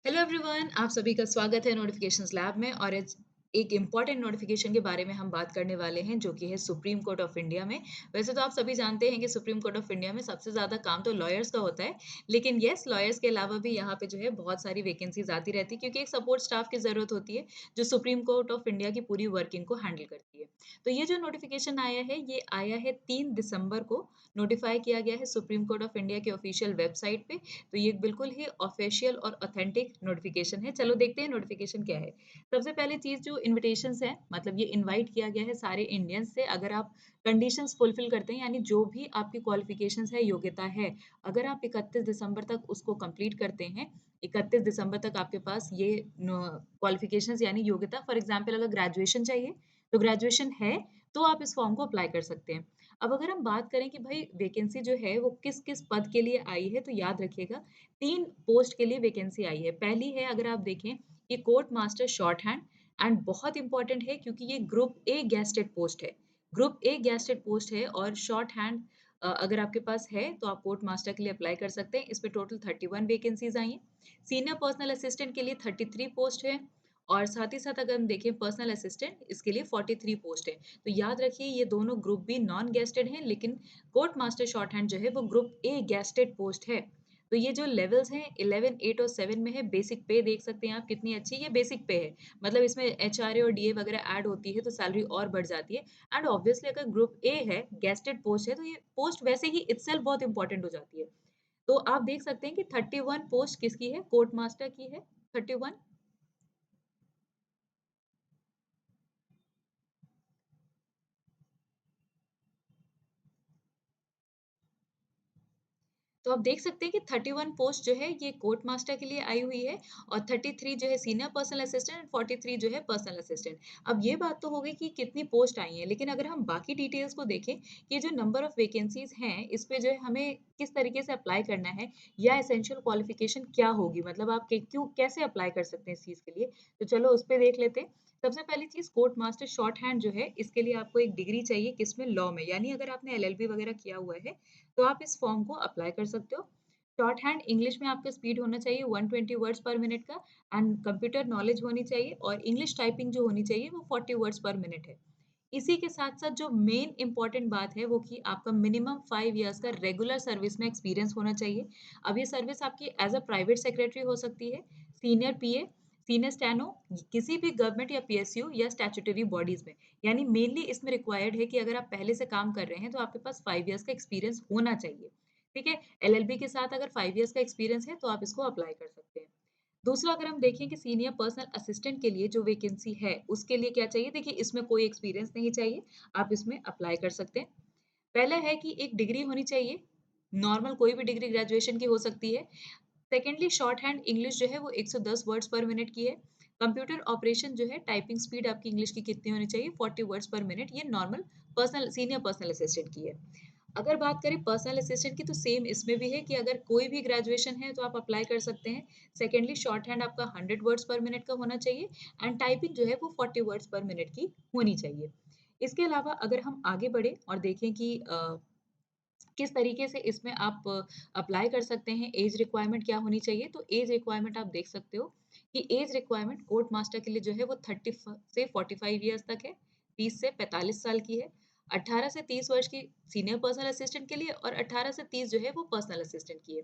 Hello everyone, आप सभी का स्वागत है नोटिफिकेशंस लैब में और एक इम्पॉर्टेंट नोटिफिकेशन के बारे में हम बात करने वाले हैं जो कि है सुप्रीम कोर्ट ऑफ इंडिया में। वैसे तो आप सभी जानते हैं कि सुप्रीम कोर्ट ऑफ इंडिया में सबसे ज़्यादा काम तो लॉयर्स का होता है, लेकिन यस लॉयर्स के अलावा भी यहाँ पे जो है बहुत सारी वैकेंसीज आती रहती है क्योंकि एक सपोर्ट स्टाफ की ज़रूरत होती है जो सुप्रीम कोर्ट ऑफ इंडिया की पूरी वर्किंग को हैंडल करती है। तो ये जो नोटिफिकेशन आया है ये आया है 3 दिसंबर को, नोटिफाई किया गया है सुप्रीम कोर्ट ऑफ इंडिया के ऑफिशियल वेबसाइट पे। तो ये बिल्कुल ही ऑफिशियल और ऑथेंटिक नोटिफिकेशन है। चलो देखते हैं नोटिफिकेशन क्या है। सबसे पहली चीज़ जो इन्विटेशंस है, मतलब ये इनवाइट किया गया है सारे इंडियंस से। अगर आप कंडीशंस फुलफिल करते हैं यानी जो भी आपकी क्वालिफिकेशंस है, योग्यता है, अगर आप 31 दिसंबर तक उसको कंप्लीट करते हैं, 31 दिसंबर तक आपके पास ये क्वालिफिकेशंस यानी योग्यता, फॉर एग्जाम्पल अगर ग्रेजुएशन चाहिए तो ग्रेजुएशन है तो आप इस फॉर्म को अप्लाई कर सकते हैं। अब अगर हम बात करें कि भाई वैकेंसी जो है वो किस-किस पद के लिए आई है, तो याद रखिएगा 3 पोस्ट के लिए वैकेंसी आई है। पहली है, अगर आप देखें, ये court master short hand and बहुत इंपॉर्टेंट है क्योंकि ये ग्रुप ए गैस्टेड पोस्ट है। ग्रुप ए गैस्टेड पोस्ट है और शॉर्ट हैंड अगर आपके पास है तो आप कोर्ट मास्टर के लिए अप्लाई कर सकते हैं। इस पे टोटल 31 वैकेंसीज आई हैं। सीनियर पर्सनल असिस्टेंट के लिए 33 पोस्ट है और साथ ही साथ अगर हम देखें पर्सनल असिस्टेंट, इसके लिए 43 पोस्ट है। तो याद रखिए ये दोनों ग्रुप बी नॉन गेस्टेड हैं, लेकिन कोर्ट मास्टर शॉर्ट हैंड जो है वो ग्रुप ए गेस्टेड पोस्ट है। तो ये जो लेवल्स हैं 11, 8 और 7 में है। बेसिक पे देख सकते हैं आप कितनी अच्छी ये बेसिक पे है। मतलब इसमें एचआरए और डीए वगैरह ऐड होती है तो सैलरी और बढ़ जाती है। एंड ऑब्वियसली अगर ग्रुप ए है, गेस्टेड पोस्ट है, तो ये पोस्ट वैसे ही इटसेल्फ बहुत इंपॉर्टेंट हो जाती है। तो आप देख सकते हैं कि 31 पोस्ट किसकी है, कोर्ट मास्टर की है 31। तो आप देख सकते हैं कि 31 पोस्ट जो है ये कोर्ट मास्टर के लिए आई हुई है और 33 जो है सीनियर पर्सनल असिस्टेंट और 43 जो है पर्सनल असिस्टेंट। अब ये बात तो हो गई कि कितनी पोस्ट आई हैं, लेकिन अगर हम बाकी डिटेल्स को देखें कि ये जो नंबर ऑफ वैकेंसीज हैं इस पे जो है हमें किस तरीके से अप्लाई करना है या एसेंशियल क्वालिफिकेशन क्या होगी, मतलब आप क्यों कैसे अप्लाई कर सकते हैं इस चीज़ के लिए। तो चलो उस पे देख लेते हैं। सबसे पहली चीज़, कोर्ट मास्टर शॉर्ट हैंड जो है इसके लिए आपको एक डिग्री चाहिए, किसमें, लॉ में, यानी अगर आपने एलएलबी वगैरह किया हुआ है तो आप इस फॉर्म को अप्लाई कर सकते हो। शॉर्ट हैंड इंग्लिश में आपका स्पीड होना चाहिए 120 वर्ड्स पर मिनट का एंड कंप्यूटर नॉलेज होनी चाहिए और इंग्लिश टाइपिंग जो होनी चाहिए वो 40 वर्ड्स पर मिनट है। इसी के साथ-साथ जो मेन इम्पोर्टेंट बात है वो कि आपका मिनिमम 5 इयर्स का रेगुलर सर्विस में एक्सपीरियंस होना चाहिए। अब ये सर्विस आपकी एज़ अ प्राइवेट सेक्रेटरी हो सकती है, सीनियर पीए, सीनियर स्टेनो, किसी भी गवर्नमेंट या पीएसयू या स्टैट्यूटरी बॉडीज़ में। यानी मेनली इसमें रिक्वायर्ड है कि अगर आप पहले से काम कर रहे हैं तो आपके पास 5 इयर्स का एक्सपीरियंस होना चाहिए। ठीक है? एलएलबी के साथ अगर 5 इयर्स का एक्सपीरियंस है तो आप इसको अप्लाई कर सकते हैं। दूसरा, अगर हम देखें कि सीनियर पर्सनल असिस्टेंट के लिए जो वैकेंसी है, उसके लिए क्या चाहिए? देखिए, इसमें कोई एक्सपीरियंस नहीं चाहिए, आप इसमें अप्लाई कर सकते हैं। पहला है कि एक डिग्री होनी चाहिए, नॉर्मल कोई भी डिग्री ग्रेजुएशन की हो सकती है। सेकेंडली, शॉर्ट हैंड इंग्लिश जो है वो 110 वर्ड्स पर मिनट की है। कंप्यूटर ऑपरेशन जो है, टाइपिंग स्पीड आपकी इंग्लिश की कितनी होनी चाहिए? 40 वर्ड्स पर मिनट, ये normal personal senior personal assistant की है। अगर बात करें पर्सनल असिस्टेंट की तो सेम इसमें भी है कि अगर कोई भी ग्रेजुएशन है तो आप अप्लाई कर सकते हैं। सेकेंडली, शॉर्ट हैंड आपका 100 वर्ड्स पर मिनट का होना चाहिए एंड टाइपिंग जो है वो 40 वर्ड्स पर मिनट की होनी चाहिए। इसके अलावा अगर हम आगे बढ़े और देखें कि किस तरीके से इसमें आप अप्लाई कर सकते हैं, एज रिक्वायरमेंट क्या होनी चाहिए, तो एज रिक्वायरमेंट आप देख सकते हो कि एज रिक्वायरमेंट कोर्ट मास्टर के लिए जो है वो 30 से 45 इयर्स तक है, 30 से 45 साल की है, 18 से 30 वर्ष की सीनियर पर्सनल असिस्टेंट के लिए और 18 से 30 जो है वो पर्सनल असिस्टेंट की है।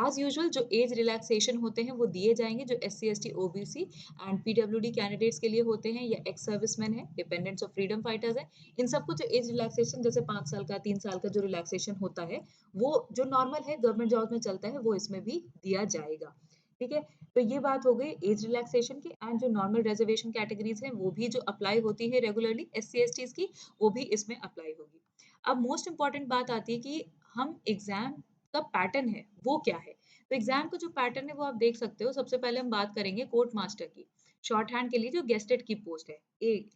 एज़ यूजुअल जो एज रिलैक्सेशन होते हैं वो दिए जाएँगे जो SC, ST, OBC and PWD candidates के लिए होते हैं या एक्स सर्विसमैन हैं, डिपेंडेंट्स ऑफ फ्रीडम फाइटर्स हैं। इन सबको जो एज रिलैक्सेशन जैसे 5 साल का, 3 साल का जो रिलैक्सेशन होता है, वो जो नॉर्मल है गवर्नमेंट जॉब में चलता है, वो इसमें भी दिया जाएगा। ठीक है? तो ये बात हो गई एज रिलैक्सेशन की एंड जो नॉर्मल रिजर्वेशन कैटेगरीज़ हैं, वो भी जो अप्लाई होती है रेगुलरली एससी, एसटीज़ की, वो भी इसमें अप्लाई होगी। अब मोस्ट इम्पोर्टेंट बात आती है कि हम एग्ज़ाम का पैटर्न है, वो क्या है? तो एग्ज़ाम का जो पैटर्न है, वो आप देख सकते हो। सबसे पहले हम बात करेंगे कोर्ट मास्टर की। शॉर्ट हैंड के लिए जो गेस्टेड की पोस्ट है,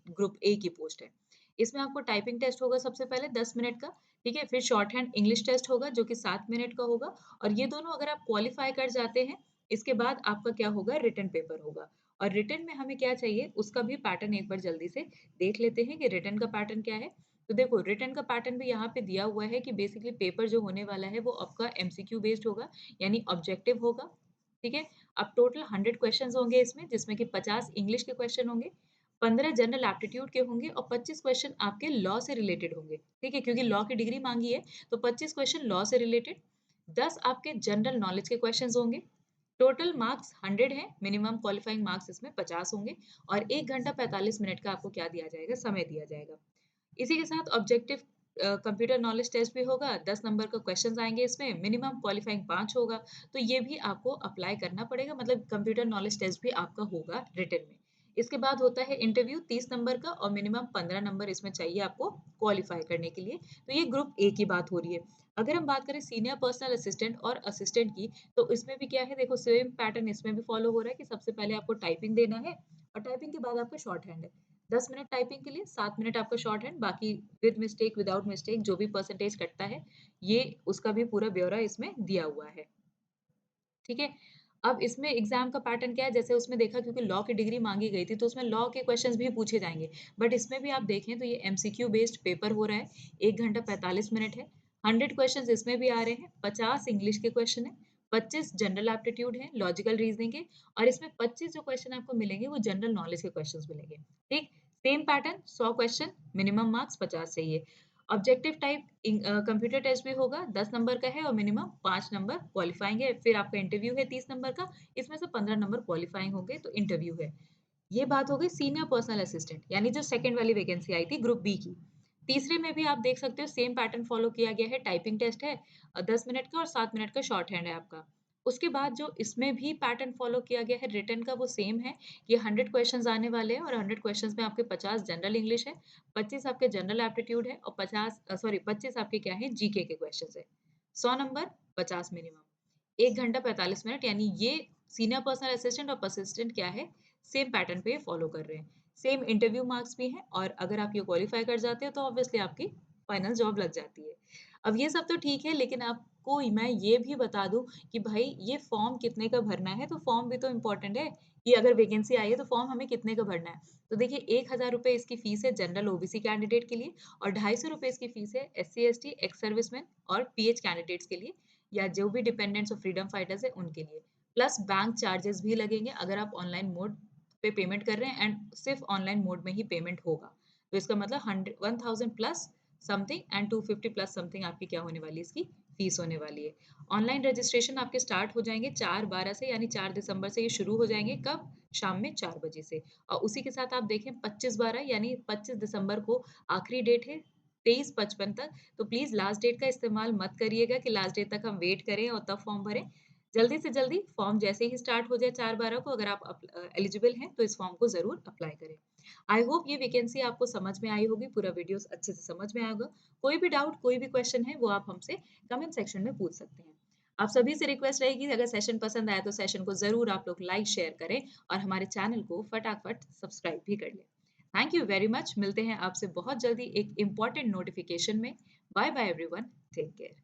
ग्रुप ए की पोस्ट है। इसमें आपको टाइपिंग टेस्ट होगा सबसे पहले 10 मिनट का, ठीक है? फिर शॉर्ट हैंड इंग्लिश टेस्ट होगा जो कि 7 मिनट का होगा और ये दोनों अगर आप क्वालीफाई कर जाते हैं, इसके बाद आपका क्या होगा, रिटन पेपर होगा। और रिटन में हमें क्या चाहिए, उसका भी पैटर्न एक बार जल्दी से देख लेते हैं कि रिटन का पैटर्न क्या है। तो देखो, रिटन का पैटर्न भी यहाँ पे दिया हुआ है कि बेसिकली पेपर जो होने वाला है वो आपका एमसीक्यू बेस्ड होगा, यानी ऑब्जेक्टिव होगा। ठीक है? अब टोटल 100 क्वेश्चंस होंगे इसमें, जिसमें कि 50 इंग्लिश के क्वेश्चन होंगे, 15 जनरल एप्टीट्यूड के होंगे और 25 क्वेश्चन आपके लॉ से रिलेटेड होंगे, ठीक है? क्योंकि लॉ की डिग्री माँगी है, तो 25 क्वेश्चन लॉ से रिलेटेड, 10 आपके जनरल नॉलेज के क्वेश्चंस होंगे। टोटल मार्क्स 100 हैं, मिनिमम क्वालिफाइंग मार्क्स इसमें 50 होंगे और 1 घंटा 45 मिनट का आपको क्या दिया जाएगा, समय दिया जाएगा। इसी के साथ ऑब्जेक्टिव कंप्यूटर नॉलेज टेस्ट भी होगा, 10 नंबर का क्वेश्चंस आएँगे इसमें, मिनिमम क्वालिफाइंग 5 होगा, तो ये भी आपको अप्लाई करना पड़ेगा मतलब कंप्यूटर नॉलेज टेस्ट भी आपका होगा रिटन में। इसके बाद होता है इंटरव्यू 30 नंबर का और मिनिमम 15 नंबर इसमें चाहिए आपको क्वालिफाई करने के लिए, तो ये ग्रुप ए की बात हो रही है। अगर हम बात करें सीनियर पर्सनल असिस्टेंट और असिस्टेंट की, तो इसमें भी क्या है देखो सेम पैटर्न इसमें भी फॉलो हो रहा है कि सबसे पहले आपको टाइपिंग देना है और टाइपिंग के बाद आपका शॉर्ट हैंड है। 10 मिनट टाइपिंग के लिए, 7 मिनट आपका शॉर्ट हैंड, बाकी विद मिस्टेक, विदाउट मिस्टेक जो भी परसेंटेज कटता है, ये उसका भी पूरा ब्यौरा इसमें दिया हुआ है। ठीक है? अब इसमें एग्ज़ाम का पैटर्न क्या है, जैसे उसमें देखा क्योंकि लॉ की डिग्री माँगी गई थी, तो उसमें लॉ के क्वेश्चंस भी पूछे जाएँगे। बट इसमें भी आप देखें तो ये एमसीक्यू बेस्ड पेपर हो रहा है, 1 घंटा 45 मिनट है, 100 क्वेश्चंस इसमें भी आ रहे हैं, 50 इंग्लिश के क्वेश्चन हैं, 25 जनरल एप्टीट्यूड हैं, लॉजिकल रीज़निंग है और इसमें 25 जो क्वेश्चन आपको मिलेंगे, वो जनरल नॉलेज के क्वेश्चंस मिलेंगे। ठीक? Same pattern 100 question, minimum marks 50 चाहिए। ऑब्जेक्टिव टाइप कंप्यूटर टेस्ट भी होगा 10 नंबर का है और मिनिमम 5 नंबर क्वालिफाइंग है। फिर आपका इंटरव्यू है 30 नंबर का, इसमें से 15 नंबर क्वालिफाइंग होंगे तो इंटरव्यू है। ये बात हो गई सीनियर पर्सनल असिस्टेंट यानी जो सेकंड वाली वैकेंसी आई थी ग्रुप बी की। तीसरे में भी आप देख सकते हो सेम पैटर्न फॉलो किया गया है, टाइपिंग टेस्ट है 10 मिनट का और 7 मिनट का शॉर्ट हैंड है आपका। उसके बाद जो इसमें भी पैटर्न फॉलो किया गया है रिटन का वो सेम है। ये 100 क्वेश्चंस आने वाले हैं और 100 क्वेश्चंस में आपके 50 जनरल इंग्लिश है, 25 आपके जनरल एप्टीट्यूड है और 25 आपके क्या है जीके के क्वेश्चंस है। 100 नंबर 50 मिनिमम। 1 घंटा 45 मिनट यानी ये सीनियर पर्सनल असिस्टेंट और परसिस्टेंट क्या है, सेम पैटर्न पे फॉलो कर रहे हैं। सेम इंटरव्यू मार्क्स भी हैं और अगर आप ये क्वालीफाई कर जाते हो तो ऑब्वियसली आपकी फाइनल जॉब लग जाती है। अब ये सब तो ठीक है लेकिन आपको मैं ये भी बता दूँ कि भाई ये फॉर्म कितने का भरना है, तो फॉर्म भी तो इम्पोर्टेंट है कि अगर वैकेंसी आई है तो फॉर्म हमें कितने का भरना है। तो देखिए 1000 रुपए इसकी फीस है जनरल ओबीसी कैंडिडेट के लिए और 250 रुपए इसकी फीस है एससी, एसटी, एक्स सर्विसमैन और पीएच कैंडिडेट्स के लिए या जो भी डिपेंडेंट्स और फ्रीडम फाइटर्स हैं उनके लिए। प्लस बैंक चार्जेस भी लगेंगे अगर आप ऑनलाइन मोड पे पेमेंट कर रहे हैं एंड सिर्फ ऑनलाइन मोड में ही पेमेंट होगा। तो इसका मतलब 1000 plus something and 250 plus something आपकी क्या होने वाली है इसकी फीस होने वाली है। ऑनलाइन रजिस्ट्रेशन आपके स्टार्ट हो जाएँगे 4/12 से यानी 4 दिसंबर से ये शुरू हो जाएँगे कब? शाम में 4 बजे से और उसी के साथ आप देखें 25/12 यानी 25 दिसंबर को आखिरी डेट है 23:55 तक। तो प्लीज़ लास्ट डेट का इस्तेमाल मत करिएगा कि लास्ट डेट तक हम वेट करें और तब फॉर्म भरें। जल्दी से जल्दी फॉर्म जैसे ही स्टार्ट हो जाए 4/12 को अगर आप एलिजिबल हैं तो इस फॉर्म को ज़रूर अप्लाई करें। आई होप ये वैकेंसी आपको समझ में आई होगी, पूरा वीडियोस अच्छे से समझ में आया होगा। कोई भी डाउट, कोई भी क्वेश्चन है वो आप हमसे कमेंट सेक्शन में पूछ सकते हैं। आप सभी से रिक्वेस्ट रहेगी अगर सेशन पसंद आया तो सेशन को ज़रूर आप लोग लाइक, शेयर करें और हमारे चैनल को फटाफट सब्सक्राइब भी कर लें। Thank you very much. मिलते हैं आपसे बहुत जल्दी एक इम्पोर्टेंट नोटिफिकेशन में। Bye bye everyone. Take care.